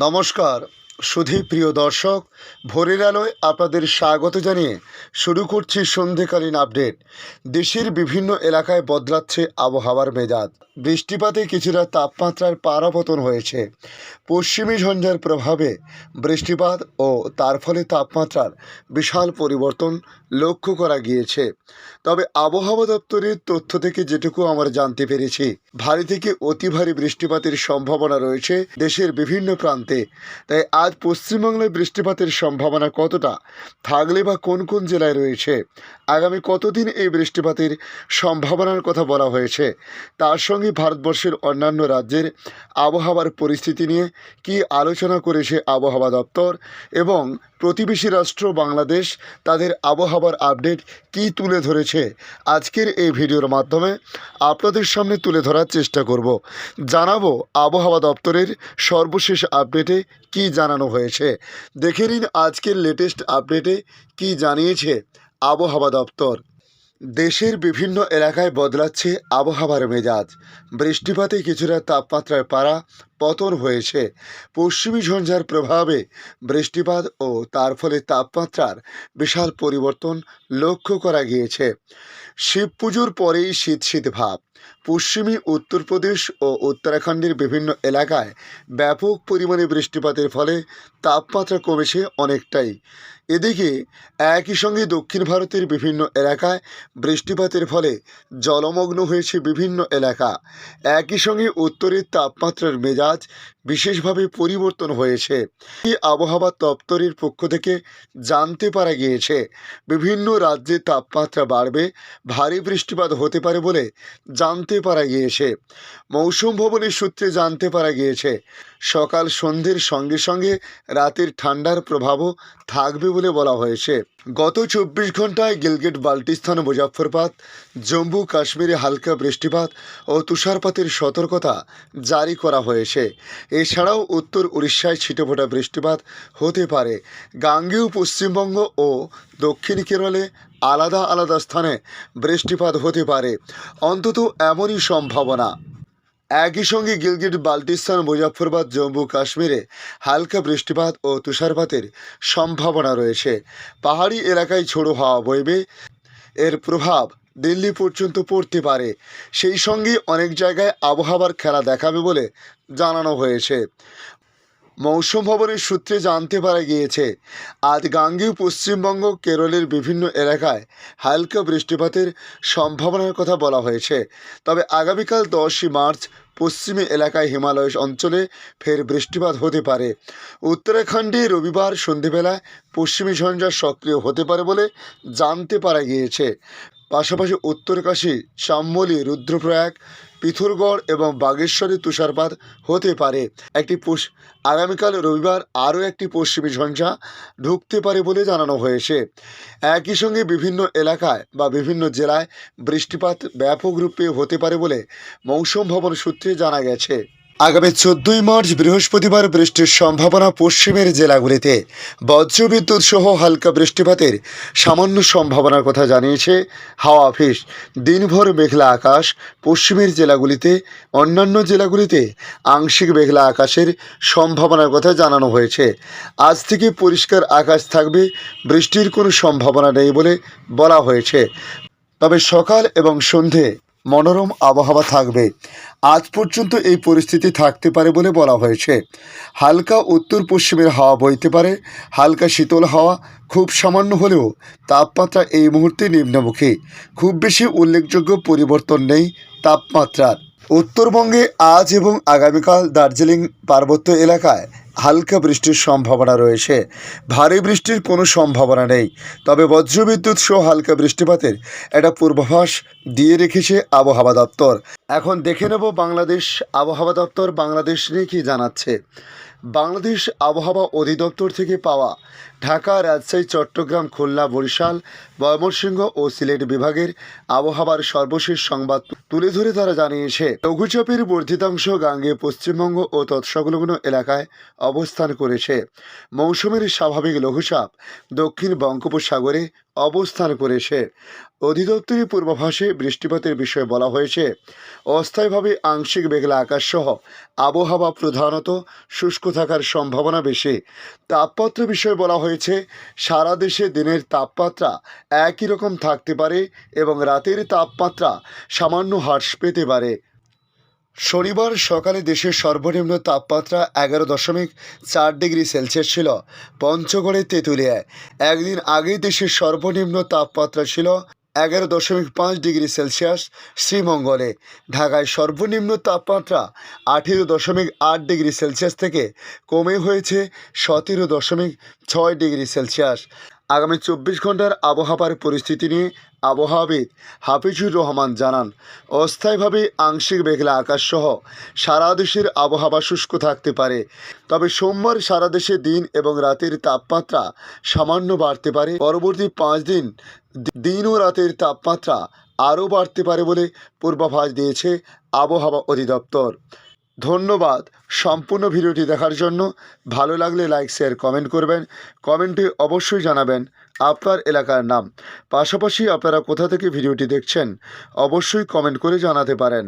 নমস্কার সুধী প্রিয় দর্শক, ভোরের আলোয় আপনাদের স্বাগত জানিয়ে শুরু করছি সন্ধেকালীন আপডেট। দেশের বিভিন্ন এলাকায় বদলাচ্ছে আবহাওয়ার মেজাজ। বৃষ্টিপাতে কিছুটা তাপমাত্রার পারাপতন হয়েছে। পশ্চিমী ঝঞ্ঝার প্রভাবে বৃষ্টিপাত ও তার ফলে তাপমাত্রার বিশাল পরিবর্তন লক্ষ্য করা গিয়েছে। তবে আবহাওয়া দপ্তরের তথ্য থেকে যেটুকু আমরা জানতে পেরেছি, ভারী থেকে অতি ভারী বৃষ্টিপাতের সম্ভাবনা রয়েছে দেশের বিভিন্ন প্রান্তে। তাই আজ পশ্চিমবাংলায় বৃষ্টিপাতের সম্ভাবনা কতটা থাকলে বা কোন কোন জেলায় রয়েছে, আগামী কতদিন এই বৃষ্টিপাতের সম্ভাবনার কথা বলা হয়েছে, তার সঙ্গে ভারতবর্ষের অন্যান্য রাজ্যের আবহাওয়ার পরিস্থিতি নিয়ে কি আলোচনা করেছে আবহাওয়া দপ্তর এবং প্রতিবেশী রাষ্ট্র বাংলাদেশ তাদের আবহাওয়ার আপডেট কি তুলে ধরেছে, আজকের এই ভিডিওর মাধ্যমে আপনাদের সামনে তুলে ধরার চেষ্টা করব। জানাবো আবহাওয়া দপ্তরের সর্বশেষ আপডেটে কি জানানো হয়েছে। দেখে নিন আজকের লেটেস্ট আপডেটে কি জানিয়েছে আবহাওয়া দপ্তর। দেশের বিভিন্ন এলাকায় বদলাচ্ছে আবহাওয়ার মেজাজ। বৃষ্টিপাতে কিছুটা তাপমাত্রার পারা পতন হয়েছে। পশ্চিমী ঝঞ্ঝার প্রভাবে বৃষ্টিপাত ও তার ফলে তাপমাত্রার বিশাল পরিবর্তন লক্ষ্য করা গিয়েছে। শিব পুজোর পরেই শীত শীত ভাব। পশ্চিমী উত্তরপ্রদেশ ও উত্তরাখণ্ডের বিভিন্ন এলাকায় ব্যাপক পরিমাণে বৃষ্টিপাতের ফলে তাপমাত্রা কমেছে অনেকটাই। এদিকে একই সঙ্গে দক্ষিণ ভারতের বিভিন্ন এলাকায় বৃষ্টিপাতের ফলে জলমগ্ন হয়েছে বিভিন্ন এলাকা। একই সঙ্গে উত্তরের তাপমাত্রার মেজাজ বিশেষভাবে পরিবর্তন হয়েছে। এই আবহাওয়া দপ্তরের পক্ষ থেকে জানতে পারা গিয়েছে বিভিন্ন রাজ্যে তাপমাত্রা বাড়বে, ভারী বৃষ্টিপাত হতে পারে বলে জানতে পারা গিয়েছে। মৌসুম ভবনের সূত্রে জানতে পারা গিয়েছে সকাল সন্ধ্যের সঙ্গে সঙ্গে রাতের ঠান্ডার প্রভাবও থাকবে বলে বলা হয়েছে। গত 24 ঘন্টায় গিলগিট বাল্টিস্তান মুজাফফরবাদ জম্মু কাশ্মীরে হালকা বৃষ্টিপাত ও তুষারপাতের সতর্কতা জারি করা হয়েছে। এছাড়াও উত্তর উড়িষ্যায় ছিটেফোঁটা বৃষ্টিপাত হতে পারে। গাঙ্গেয় পশ্চিমবঙ্গ ও দক্ষিণ কেরলে আলাদা আলাদা স্থানে বৃষ্টিপাত হতে পারে, অন্তত এমনই সম্ভাবনা। একই সঙ্গে গিলগিট বাল্টিস্তান মুজাফফরবাদ জম্মু কাশ্মীরে হালকা বৃষ্টিপাত ও তুষারপাতের সম্ভাবনা রয়েছে। পাহাড়ি এলাকায় ঝোড়ো হাওয়া বইবে, এর প্রভাব দিল্লি পর্যন্ত পড়তে পারে। সেই সঙ্গে অনেক জায়গায় আবহাওয়ার খেলা দেখাবে বলে জানানো হয়েছে। মৌসুম ভবনের সূত্রে জানতে পারা গিয়েছে আজ গাঙ্গেয় পশ্চিমবঙ্গ কেরলের বিভিন্ন এলাকায় হালকা বৃষ্টিপাতের সম্ভাবনার কথা বলা হয়েছে। তবে আগামীকাল 10ই মার্চ পশ্চিমী এলাকায় হিমালয় অঞ্চলে ফের বৃষ্টিপাত হতে পারে। উত্তরাখণ্ডে রবিবার সন্ধেবেলায় পশ্চিমী ঝঞ্ঝা সক্রিয় হতে পারে বলে জানতে পারা গিয়েছে। পাশাপাশি উত্তরকাশী, শামলী, রুদ্রপ্রয়াগ, পিথোরগড় এবং বাগেশ্বরে তুষারপাত হতে পারে। আগামীকাল রবিবার আরও একটি পশ্চিমী ঝঞ্ঝা ঢুকতে পারে বলে জানানো হয়েছে। একই সঙ্গে বিভিন্ন এলাকায় বা বিভিন্ন জেলায় বৃষ্টিপাত ব্যাপক রূপে হতে পারে বলে মৌসুম ভবন সূত্রে জানা গেছে। আগামী 14ই মার্চ বৃহস্পতিবার বৃষ্টির সম্ভাবনা পশ্চিমের জেলাগুলিতে। বজ্রবিদ্যুৎ সহ হালকা বৃষ্টিপাতের সামান্য সম্ভাবনার কথা জানিয়েছে হাওয়া অফিস। দিনভর মেঘলা আকাশ, পশ্চিমের জেলাগুলিতে, অন্যান্য জেলাগুলিতে আংশিক মেঘলা আকাশের সম্ভাবনার কথা জানানো হয়েছে। আজ থেকে পরিষ্কার আকাশ থাকবে, বৃষ্টির কোনো সম্ভাবনা নেই বলে বলা হয়েছে। তবে সকাল এবং সন্ধে মনোরম আবহাওয়া থাকবে। আজ পর্যন্ত এই পরিস্থিতি থাকতে পারে বলে বলা হয়েছে। হালকা উত্তর পশ্চিমের হাওয়া বইতে পারে, হালকা শীতল হাওয়া, খুব সামান্য হলেও তাপমাত্রা এই মুহূর্তে নিম্নমুখী। খুব বেশি উল্লেখযোগ্য পরিবর্তন নেই তাপমাত্রার। উত্তরবঙ্গে আজ এবং আগামীকাল দার্জিলিং পার্বত্য এলাকায় হালকা বৃষ্টির সম্ভাবনা রয়েছে। ভারী বৃষ্টির কোনো সম্ভাবনা নেই, তবে বজ্রবিদ্যুৎ সহ হালকা বৃষ্টিপাতের একটা পূর্বাভাস দিয়ে রেখেছে আবহাওয়া দপ্তর। এখন দেখে নেব বাংলাদেশ আবহাওয়া দপ্তর বাংলাদেশ নিয়ে কী জানাচ্ছে। বাংলাদেশ আবহাওয়া অধিদপ্তর থেকে পাওয়া ঢাকা, রাজশাহী, চট্টগ্রাম, খুলনা, বরিশাল, ময়মনসিংহ ও সিলেট বিভাগের আবহাওয়ার সর্বশেষ সংবাদ তুলে ধরে তারা জানিয়েছে, লঘুচাপের বর্ধিতাংশ গাঙ্গে পশ্চিমবঙ্গ ও তৎসংলগ্ন এলাকায় অবস্থান করেছে। মৌসুমের স্বাভাবিক লঘুচাপ দক্ষিণ বঙ্গোপসাগরে অবস্থান করেছে। অধিদপ্তরের পূর্বাভাসে বৃষ্টিপাতের বিষয়ে বলা হয়েছে, অস্থায়ীভাবে আংশিক মেঘলা আকাশ সহ আবহাওয়া প্রধানত শুষ্ক থাকার সম্ভাবনা বেশি। তাপমাত্রা বিষয়ে বলা হয়েছে, সারা দেশে দিনের তাপমাত্রা একই রকম থাকতে পারে এবং রাতের তাপমাত্রা সামান্য হ্রাস পেতে পারে। শনিবার সকালে দেশের সর্বনিম্ন তাপমাত্রা 11.4 ডিগ্রি সেলসিয়াস ছিল পঞ্চগড়ে, তেঁতুলিয়ায়। একদিন আগে দেশের সর্বনিম্ন তাপমাত্রা ছিল 11.5 ডিগ্রি সেলসিয়াস শ্রীমঙ্গলে। ঢাকায় সর্বনিম্ন তাপমাত্রা 18.8 ডিগ্রি সেলসিয়াস থেকে কমে হয়েছে 17.6 ডিগ্রি সেলসিয়াস। আগামী 24 ঘন্টার আবহাওয়ার পরিস্থিতি নিয়ে আবহাওয়াবিদ হাফিজুর রহমান জানান, অস্থায়ীভাবে আংশিক মেঘলা আকাশ সহ সারা দেশের আবহাওয়া শুষ্ক থাকতে পারে। তবে সোমবার সারা দেশে দিন এবং রাতের তাপমাত্রা সামান্য বাড়তে পারে। পরবর্তী 5 দিন দিন ও রাতের তাপমাত্রা আরও বাড়তে পারে বলে পূর্বাভাস দিয়েছে আবহাওয়া অধিদপ্তর। ধন্যবাদ সম্পূর্ণ ভিডিওটি দেখার জন্য। ভালো লাগলে লাইক, শেয়ার, কমেন্ট করবেন। কমেন্টে অবশ্যই জানাবেন আপনার এলাকার নাম, পাশাপাশি আপনারা কোথা থেকে ভিডিওটি দেখছেন অবশ্যই কমেন্ট করে জানাতে পারেন।